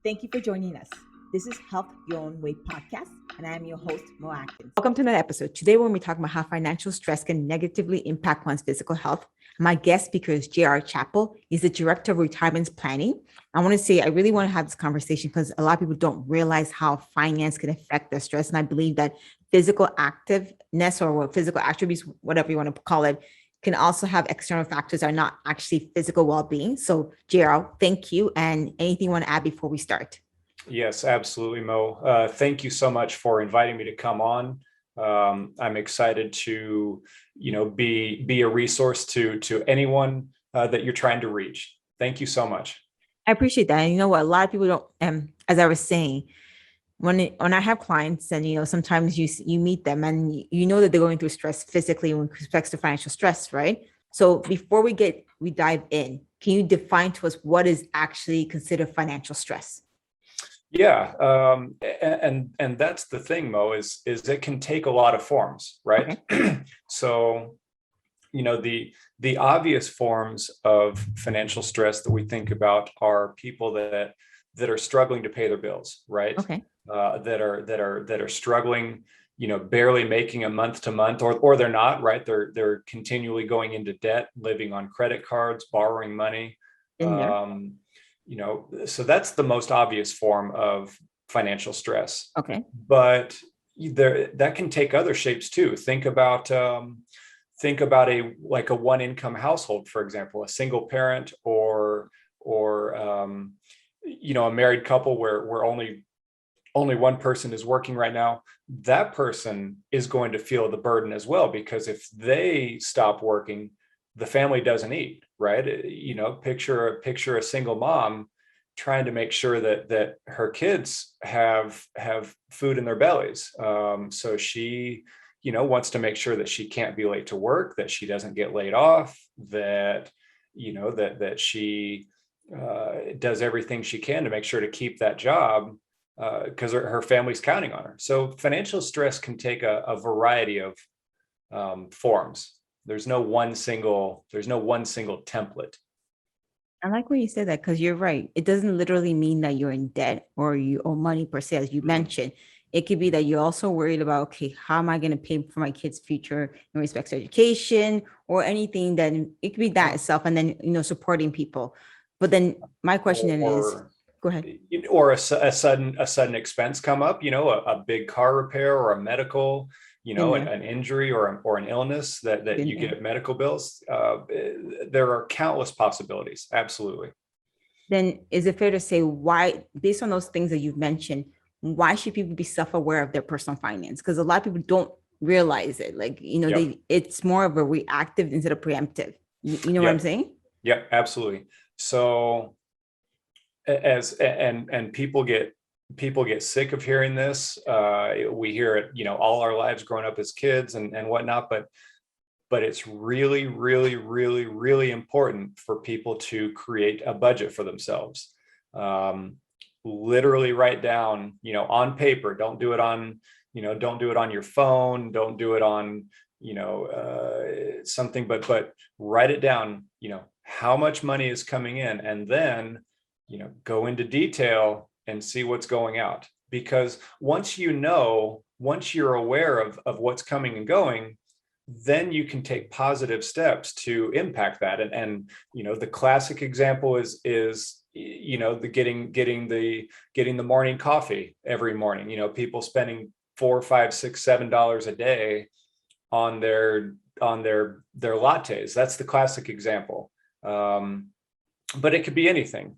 Thank you for joining us. This is Health Your Own Way podcast, and I am your host, Akins. Welcome to another episode. Today, when we talk about how financial stress can negatively impact one's physical health, my guest speaker is Chappel. He's the Director of Retirement Planning. I want to say I really want to have this conversation because a lot of people don't realize how finance can affect their stress. And I believe that physical activeness or physical attributes, whatever you want to call it, can also have external factors that are not actually physical well-being. So, JR, thank you. And anything you want to add before we start? Yes, absolutely, Mo. Thank you so much for inviting me to come on. I'm excited to, be a resource to anyone that you're trying to reach. Thank you so much. I appreciate that. And you know what? A lot of people don't. As I was saying, when I have clients, and sometimes you meet them, and you know that they're going through stress physically with respect to financial stress, right? So before we dive in, can you define to us what is actually considered financial stress? Yeah, and that's the thing, Mo, is it can take a lot of forms, right? Okay. So, the obvious forms of financial stress that we think about are people that are struggling to pay their bills, right? Okay. That are struggling, barely making a month to month, or they're not, right? They're continually going into debt, living on credit cards, borrowing money. So that's the most obvious form of financial stress. Okay. But that can take other shapes too. Think about a one income household, for example, a single parent or a married couple where only one person is working right now. That person is going to feel the burden as well, because if they stop working, the family doesn't eat, right? Picture a single mom trying to make sure that her kids have food in their bellies. So she, wants to make sure that she can't be late to work, that she doesn't get laid off, that she does everything she can to make sure to keep that job, because her family's counting on her. So financial stress can take a variety of forms. There's no one single template. I like when you said that, because you're right. It doesn't literally mean that you're in debt or you owe money per se, as you mentioned. It could be that you're also worried about, okay, how am I going to pay for my kids' future in respect to education or anything? Then it could be that itself, and then supporting people. But then my question is, go ahead. Or a sudden expense come up, a big car repair or a medical, an injury or an illness that you get medical bills. There are countless possibilities. Absolutely. Then is it fair to say, why, based on those things that you've mentioned, why should people be self-aware of their personal finance? Because a lot of people don't realize it. It's more of a reactive instead of preemptive. You know what I'm saying? Yeah, absolutely. So and people get sick of hearing this. We hear it, all our lives growing up as kids and whatnot, but it's really, really, really, really important for people to create a budget for themselves. Literally write down, on paper. Don't do it on your phone. Don't do it on, something, but write it down, how much money is coming in, and then, go into detail and see what's going out. Because once you're aware of what's coming and going, then you can take positive steps to impact that. And the classic example is the getting the morning coffee every morning. People spending $4, $5, $6, $7 a day on their lattes. That's the classic example. But it could be anything,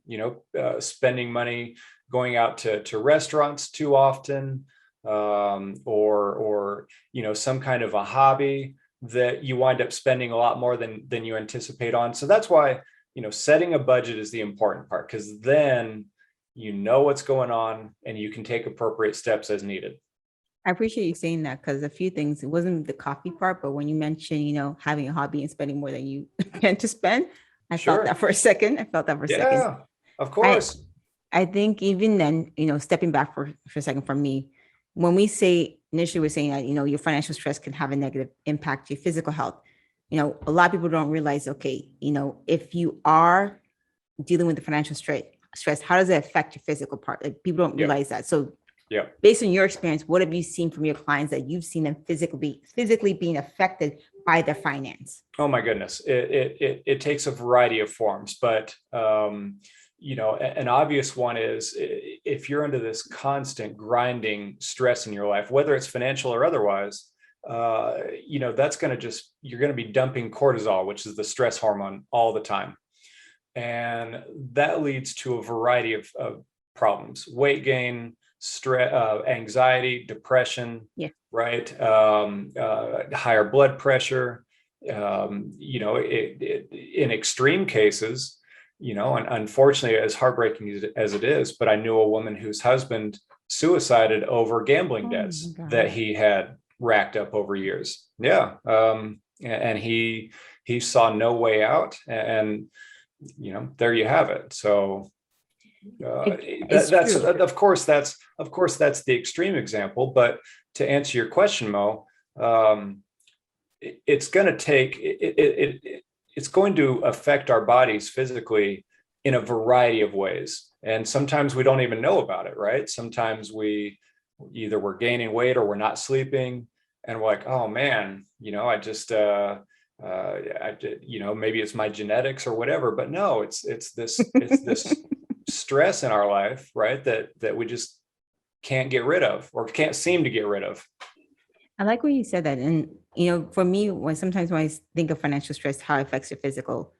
spending money going out to restaurants too often, or some kind of a hobby that you wind up spending a lot more than you anticipate on. So that's why, setting a budget is the important part, because then you know what's going on and you can take appropriate steps as needed. I appreciate you saying that, because a few things, it wasn't the coffee part, but when you mentioned, having a hobby and spending more than you tend to spend, I felt that for a second. Yeah, of course. I think even then, stepping back for a second from me, when we say initially, we're saying that, your financial stress can have a negative impact to your physical health. A lot of people don't realize, okay, if you are dealing with the financial stress, how does it affect your physical part? Like people don't realize that. So Yeah. based on your experience, what have you seen from your clients that you've seen them physically being affected by their finance? Oh my goodness. It takes a variety of forms, but an obvious one is if you're under this constant grinding stress in your life, whether it's financial or otherwise, that's going to you're going to be dumping cortisol, which is the stress hormone, all the time. And that leads to a variety of problems: weight gain, stress, anxiety, depression, right? Higher blood pressure. In extreme cases, and unfortunately, as heartbreaking as it is, but I knew a woman whose husband suicided over gambling debts that he had racked up over years. Yeah. And he saw no way out, and there you have it. So that's of course that's the extreme example, but to answer your question, Mo, it's going to take it's going to affect our bodies physically in a variety of ways, and sometimes we don't even know about it, right? Sometimes we're gaining weight or we're not sleeping, and we're like, oh man, I just maybe it's my genetics or whatever, but no, it's this stress in our life, right, that we just can't get rid of or can't seem to get rid of. I like when you said that. And, for me, when I think of financial stress, how it affects your physical,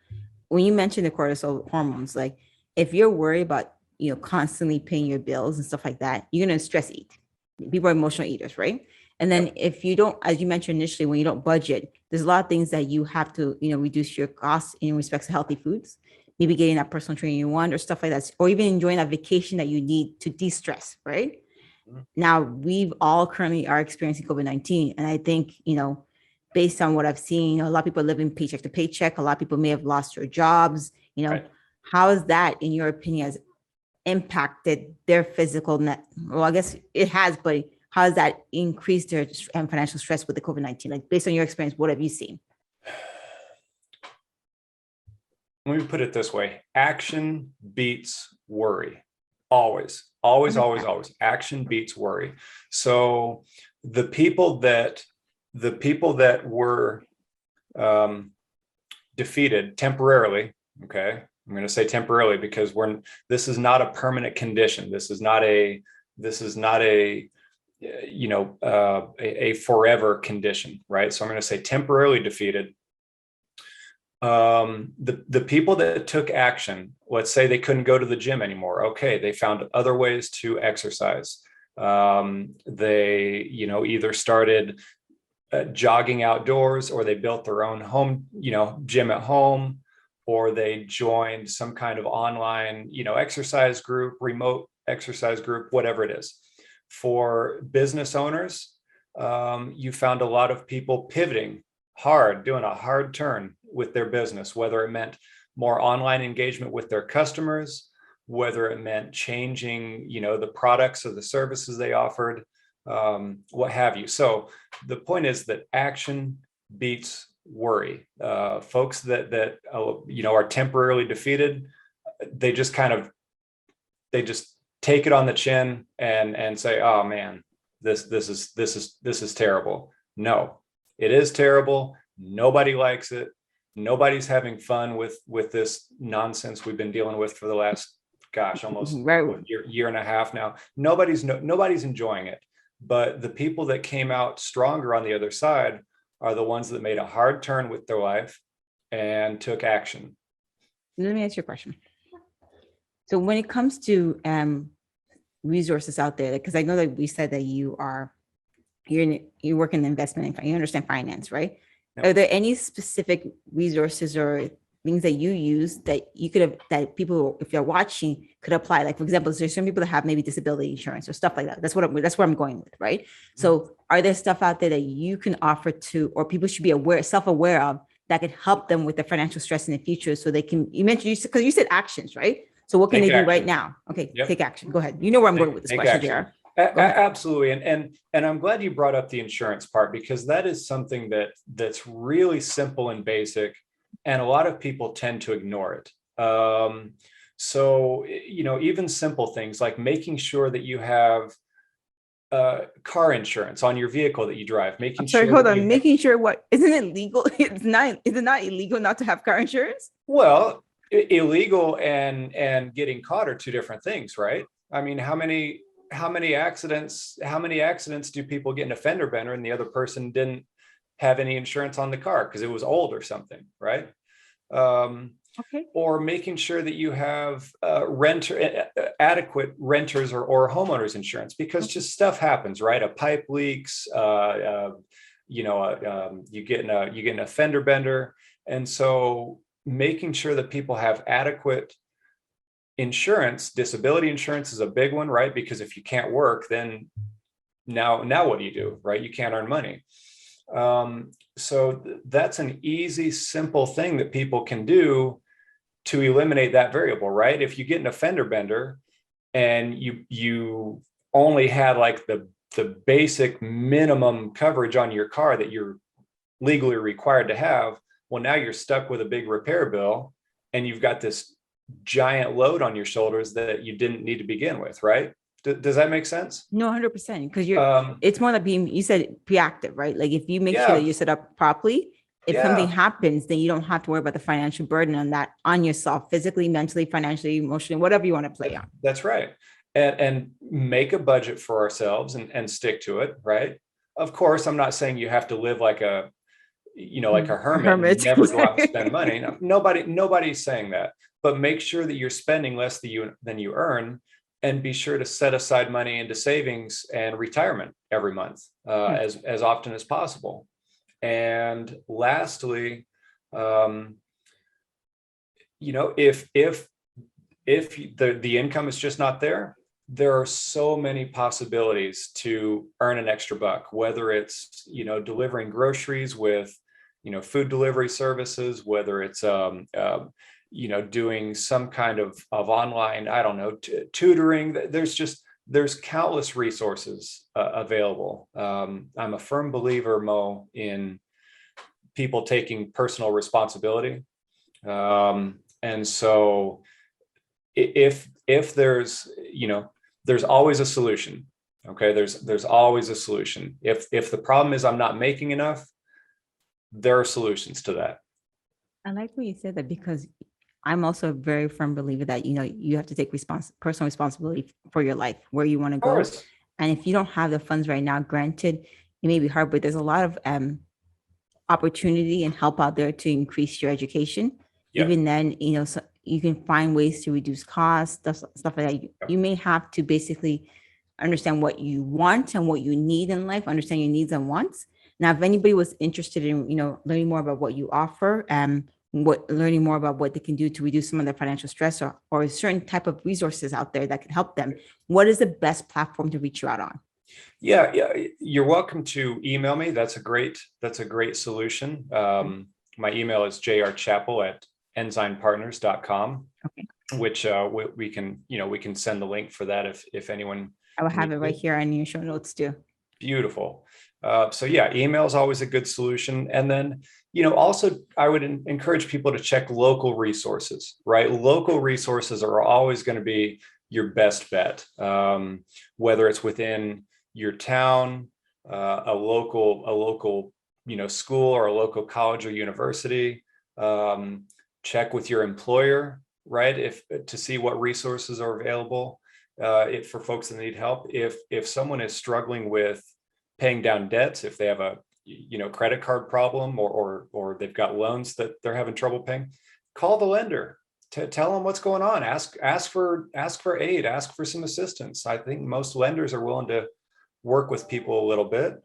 when you mentioned the cortisol hormones, like if you're worried about, constantly paying your bills and stuff like that, you're going to stress eat. People are emotional eaters, right? And then if you don't, as you mentioned initially, when you don't budget, there's a lot of things that you have to, reduce your costs in respect to healthy foods, maybe getting that personal training you want or stuff like that, or even enjoying that vacation that you need to de-stress, right? Now, we've all currently are experiencing COVID-19. And I think, based on what I've seen, a lot of people are living paycheck to paycheck. A lot of people may have lost their jobs. Right. How is that, in your opinion, has impacted their physical net? Well, I guess it has, but how has that increased their financial stress with the COVID-19? Like, based on your experience, what have you seen? Let me put it this way. Action beats worry. Always. Action beats worry. So the people that were defeated temporarily, okay, I'm going to say temporarily because this is not a permanent condition. This is not a forever condition, right? So I'm going to say temporarily defeated. The people that took action, let's say they couldn't go to the gym anymore. Okay, they found other ways to exercise. They, either started jogging outdoors, or they built their own home, gym at home, or they joined some kind of online, exercise group, remote exercise group, whatever it is. For business owners, you found a lot of people pivoting hard, doing a hard turn with their business, whether it meant more online engagement with their customers, whether it meant changing, the products or the services they offered, what have you. So the point is that action beats worry. Folks that are temporarily defeated, they just take it on the chin and say, oh man, this is terrible. No, it is terrible. Nobody likes it. Nobody's having fun with this nonsense we've been dealing with for the last, almost year and a half now. Nobody's enjoying it. But the people that came out stronger on the other side are the ones that made a hard turn with their life and took action. Let me ask you a question. So when it comes to resources out there, because I know that we said that you work in the investment and you understand finance, right? Yep. Are there any specific resources or things that you use that you could have, that people, if you're watching, could apply? Like, for example, there's some people that have maybe disability insurance or stuff like that. That's where I'm going with, right? Mm-hmm. So are there stuff out there that you can offer to, or people should be self-aware of, that could help them with the financial stress in the future, so they can, because you said actions, right? So what can they do right now? Okay, yep. Take action. Go ahead. You know where I'm going with this question, JR. Absolutely. And I'm glad you brought up the insurance part, because that is something that's really simple and basic, and a lot of people tend to ignore it. So, even simple things like making sure that you have car insurance on your vehicle that you drive, I'm making sorry, sure hold that you on. have, Making sure what isn't it legal? It's not, is it not illegal not to have car insurance? well, illegal and getting caught are two different things, right? I mean, how many accidents do people get in a fender bender and the other person didn't have any insurance on the car because it was old or something, right? Um, Okay. or making sure that you have adequate renters or homeowners insurance, because just stuff happens, right? A pipe leaks, you get in a fender bender, and so making sure that people have adequate insurance. Disability insurance is a big one, right? Because if you can't work, then now what do you do, right? You can't earn money. So that's an easy, simple thing that people can do to eliminate that variable, right? If you get in a fender bender and you only had like the basic minimum coverage on your car that you're legally required to have, well, now you're stuck with a big repair bill and you've got this giant load on your shoulders that you didn't need to begin with, right? Does that make sense? No, 100%. Because Um, it's more like being, you said proactive, right? Like if you make sure that yeah, you're set up properly, if something yeah, happens, then you don't have to worry about the financial burden on yourself, physically, mentally, financially, emotionally, whatever you want to play on. that's right. And make a budget for ourselves and stick to it, right? Of course, I'm not saying you have to live like a A hermit and hermit. never go out and spend money. No, nobody's saying that, but make sure that you're spending less than you earn, and be sure to set aside money into savings and retirement every month, as often as possible. And lastly, um, if the income is just not there, there are so many possibilities to earn an extra buck, whether it's, delivering groceries with, food delivery services, whether it's, doing some kind of online, I don't know, tutoring. There's countless resources available. I'm a firm believer, Mo, in people taking personal responsibility. And so if there's always a solution. Okay, there's always a solution. If the problem is I'm not making enough, there are solutions to that. I like what you said that, because I'm also a very firm believer that, you have to take personal responsibility for your life, where you want to Of go. course. And if you don't have the funds right now, granted, it may be hard, but there's a lot of opportunity and help out there to increase your education. Yep. Even then, so you can find ways to reduce costs, stuff like that. You may have to basically understand what you want and what you need in life, understand your needs and wants. Now, if anybody was interested in, learning more about what you offer, learning more about what they can do to reduce some of their financial stress, or a certain type of resources out there that can help them, what is the best platform to reach you out on? Yeah. You're welcome to email me. That's a great solution. My email is jrchappel@ensignpartners.com, Okay. which we can send the link for that if anyone I will have needs it right it. here on your show notes too. Beautiful. So yeah, email is always a good solution. And then, also I would encourage people to check local resources, right? Local resources are always going to be your best bet, whether it's within your town, a local, school, or a local college or university. Check with your employer, right? To see what resources are available, for folks that need help. If someone is struggling with paying down debts, if they have a credit card problem, or they've got loans that they're having trouble paying, call the lender to tell them what's going on. Ask for aid, ask for some assistance. I think most lenders are willing to work with people a little bit.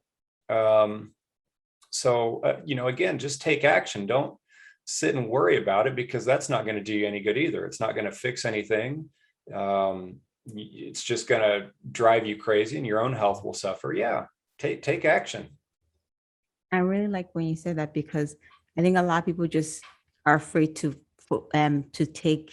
So again, just take action. Don't sit and worry about it, because that's not going to do you any good either. It's not going to fix anything. It's just going to drive you crazy, and your own health will suffer. Yeah. Take action. I really like when you said that, because I think a lot of people just are afraid to take,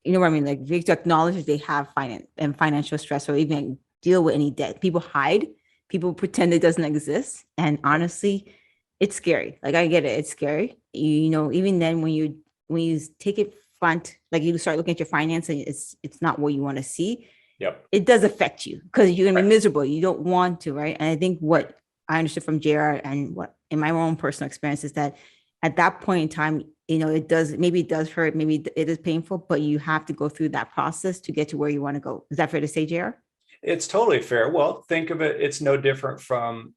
what I mean, like to acknowledge that they have financial stress, or even deal with any debt. People hide, people pretend it doesn't exist, and honestly, it's scary. Like I get it, it's scary. Even then, when you take it front, like you start looking at your finance and it's not what you want to see, Yep. it does affect you because you're gonna be Right. miserable. You don't want to, right? And I think what I understood from JR and what in my own personal experience is that at that point in time, it does, maybe it does hurt, maybe it is painful, but you have to go through that process to get to where you want to go. Is that fair to say, JR? It's totally fair. Well, think of it. It's no different from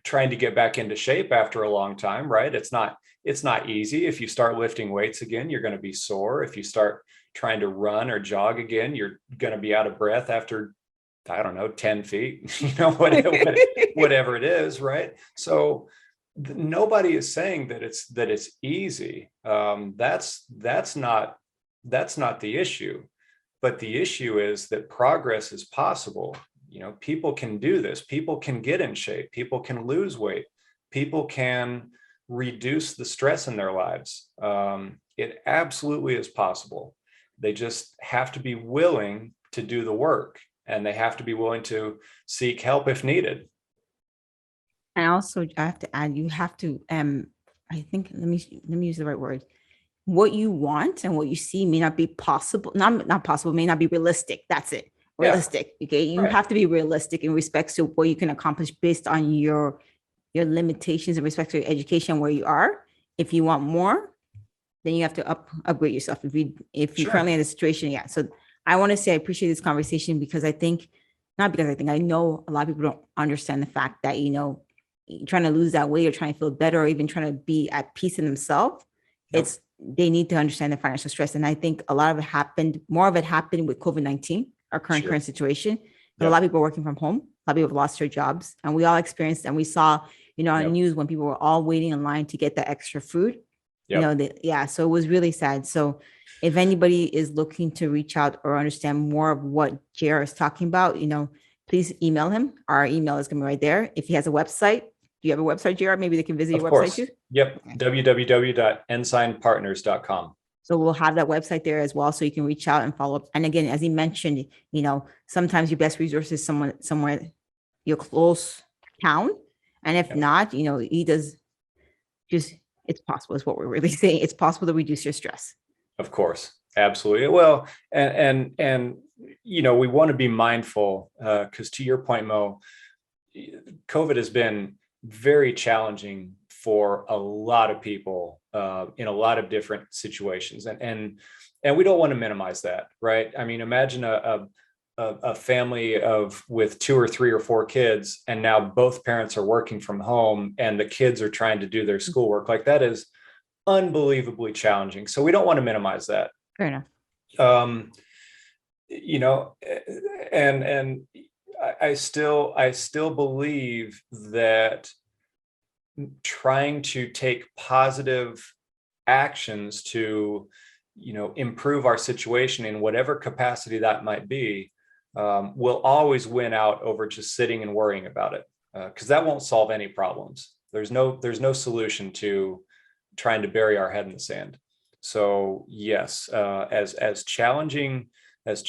trying to get back into shape after a long time, right? It's not easy. If you start lifting weights again, you're going to be sore. If you start trying to run or jog again, you're going to be out of breath after, I don't know, 10 feet, whatever it is, right? So nobody is saying that it's easy. That's not the issue. But the issue is that progress is possible. People can do this. People can get in shape. People can lose weight. People can reduce the stress in their lives. It absolutely is possible. They just have to be willing to do the work, and they have to be willing to seek help if needed. And also, I have to add, you have to, I think, let me use the right word. What you want and what you see may not be possible, not possible, may not be realistic. That's it. Realistic. Yeah. Okay. You have to be realistic in respects to what you can accomplish based on your limitations in respect to your education, where you are. If you want more, then you have to upgrade yourself. If you're currently in a situation, yeah. So I want to say I appreciate this conversation because I know a lot of people don't understand the fact that, trying to lose that weight or trying to feel better or even trying to be at peace in themselves, they need to understand the financial stress. And I think more of it happened with COVID-19, our current situation. But a lot of people are working from home. A lot of people have lost their jobs. And we all experienced, and we saw, on news when people were all waiting in line to get the extra food. So it was really sad. So if anybody is looking to reach out or understand more of what JR is talking about, please email him. Our email is going to be right there. If he has a website, do you have a website, JR? Maybe they can visit your website too? Yep. Okay. www.ensignpartners.com. So we'll have that website there as well. So you can reach out and follow up. And again, as he mentioned, sometimes your best resource is somewhere your close town. And if not, he does it's possible is what we're really saying. It's possible to reduce your stress. Of course. Absolutely. Well, and we want to be mindful because to your point, Mo, COVID has been very challenging for a lot of people in a lot of different situations. And we don't want to minimize that, right? I mean, imagine a family with 2 or 3 or 4 kids, and now both parents are working from home and the kids are trying to do their schoolwork. Like, that is unbelievably challenging. So we don't want to minimize that. Fair enough. And I still believe that trying to take positive actions to, improve our situation in whatever capacity that might be, will always win out over just sitting and worrying about it, because that won't solve any problems. There's no solution to trying to bury our head in the sand. So yes, as challenging as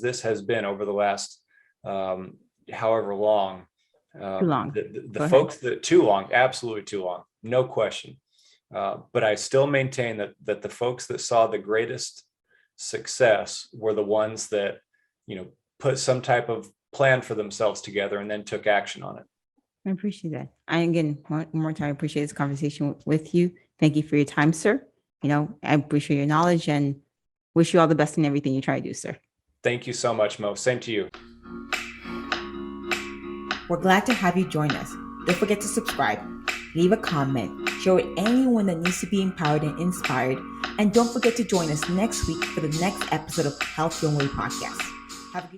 this has been over the last however long, too long. The folks that too long, absolutely too long, no question. But I still maintain that the folks that saw the greatest success were the ones that, put some type of plan for themselves together and then took action on it. I appreciate that. I, again, one more time, I appreciate this conversation with you. Thank you for your time, sir. I appreciate your knowledge and wish you all the best in everything you try to do, sir. Thank you so much, Mo. Same to you. We're glad to have you join us. Don't forget to subscribe, leave a comment, share with anyone that needs to be empowered and inspired. And don't forget to join us next week for the next episode of Health Your Way Podcast. Have a good